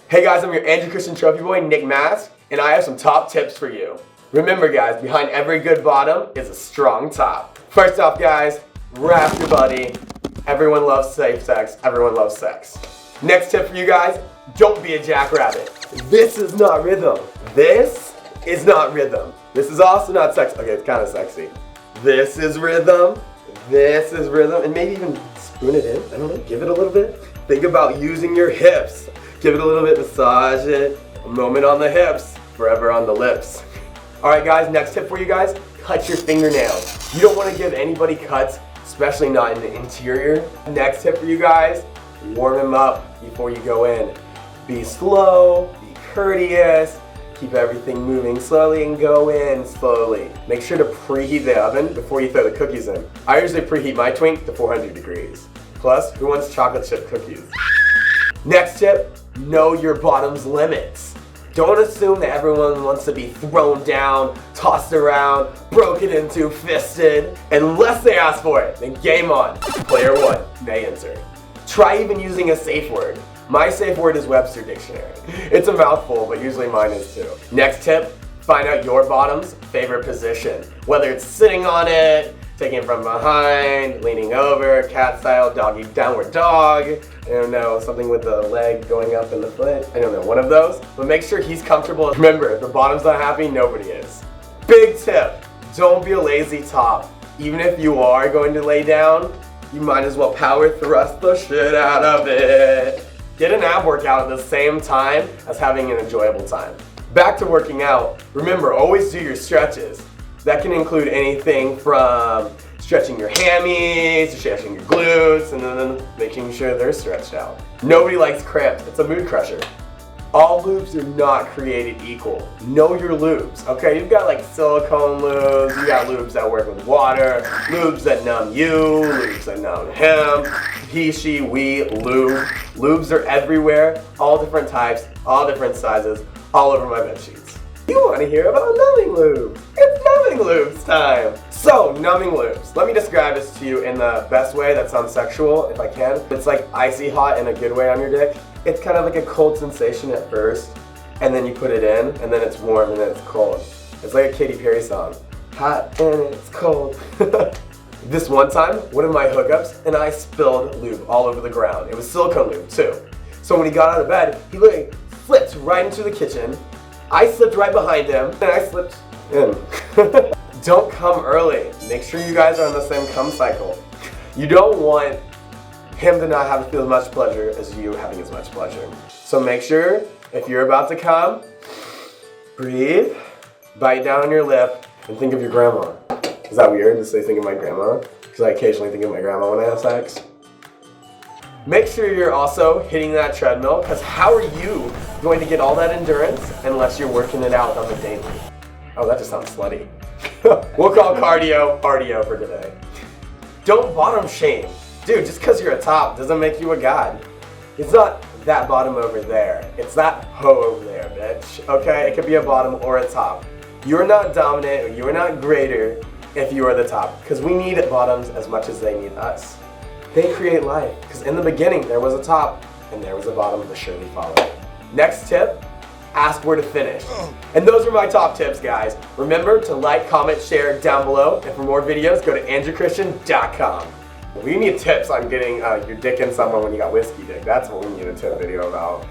Hey guys, I'm your Andrew Christian Trophy Boy, Nick Mask, and I have some top tips for you. Remember guys, behind every good bottom is a strong top. First off guys, wrap your buddy. Everyone loves safe sex, everyone loves sex. Next tip for you guys, don't be a jackrabbit. This is not rhythm. This is not rhythm. This is also not sex. Okay, it's kind of sexy. This is rhythm. This is rhythm. And maybe even spoon it in. I don't know, give it a little bit. Think about using your hips. Give it a little bit, massage it. A moment on the hips, forever on the lips. Alright guys, next tip for you guys, cut your fingernails. You don't want to give anybody cuts, especially not in the interior. Next tip for you guys, warm them up before you go in. Be slow, be courteous, keep everything moving slowly and go in slowly. Make sure to preheat the oven before you throw the cookies in. I usually preheat my twink to 400 degrees. Plus, who wants chocolate chip cookies? Next tip, know your bottom's limits. Don't assume that everyone wants to be thrown down, tossed around, broken into, fisted. Unless they ask for it, then game on. Player one may answer. Try even using a safe word. My safe word is Webster Dictionary. It's a mouthful, but usually mine is too. Next tip, find out your bottom's favorite position. Whether it's sitting on it, taking it from behind, leaning over, cat style, doggy, downward dog. I don't know, something with the leg going up in the foot. I don't know, one of those. But make sure he's comfortable. Remember, if the bottom's not happy, nobody is. Big tip, don't be a lazy top. Even if you are going to lay down, you might as well power thrust the shit out of it. Get an ab workout at the same time as having an enjoyable time. Back to working out, remember, always do your stretches. That can include anything from stretching your hammies, to stretching your glutes, and then making sure they're stretched out. Nobody likes cramps, it's a mood crusher. All lubes are not created equal. Know your lubes, okay? You've got like silicone lubes, you got lubes that work with water, lubes that numb you, lubes that numb him, he, she, we, lube. Lubes are everywhere, all different types, all different sizes, all over my bed sheets. You want to hear about numbing lube? It's numbing lubes time! So, numbing lubes. Let me describe this to you in the best way that sounds sexual, if I can. It's like icy hot in a good way on your dick. It's kind of like a cold sensation at first, and then you put it in, and then it's warm, and then it's cold. It's like a Katy Perry song. Hot and it's cold. This one time, one of my hookups, and I spilled lube all over the ground. It was silicone lube, too. So when he got out of bed, he literally flipped right into the kitchen. I slipped right behind him, and I slipped in. Don't come early. Make sure you guys are on the same cum cycle. You don't want him to not have to feel as much pleasure as you having as much pleasure. So make sure, if you're about to come, breathe, bite down on your lip, and think of your grandma. Is that weird to say think of my grandma? Because I occasionally think of my grandma when I have sex. Make sure you're also hitting that treadmill, because how are you going to get all that endurance unless you're working it out on the daily? Oh, that just sounds slutty. We'll call cardio for today. Don't bottom shame. Dude, just because you're a top doesn't make you a god. It's not that bottom over there. It's that hoe over there, bitch. Okay? It could be a bottom or a top. You're not dominant, or you're not greater if you are the top. Because we need bottoms as much as they need us. They create life. Because in the beginning, there was a top, and there was a bottom to surely follow. Next tip, ask where to finish. And those are my top tips, guys. Remember to like, comment, share down below. And for more videos, go to andrewchristian.com. We need tips on getting your dick in someone when you got whiskey dick. That's what we need a tip video about.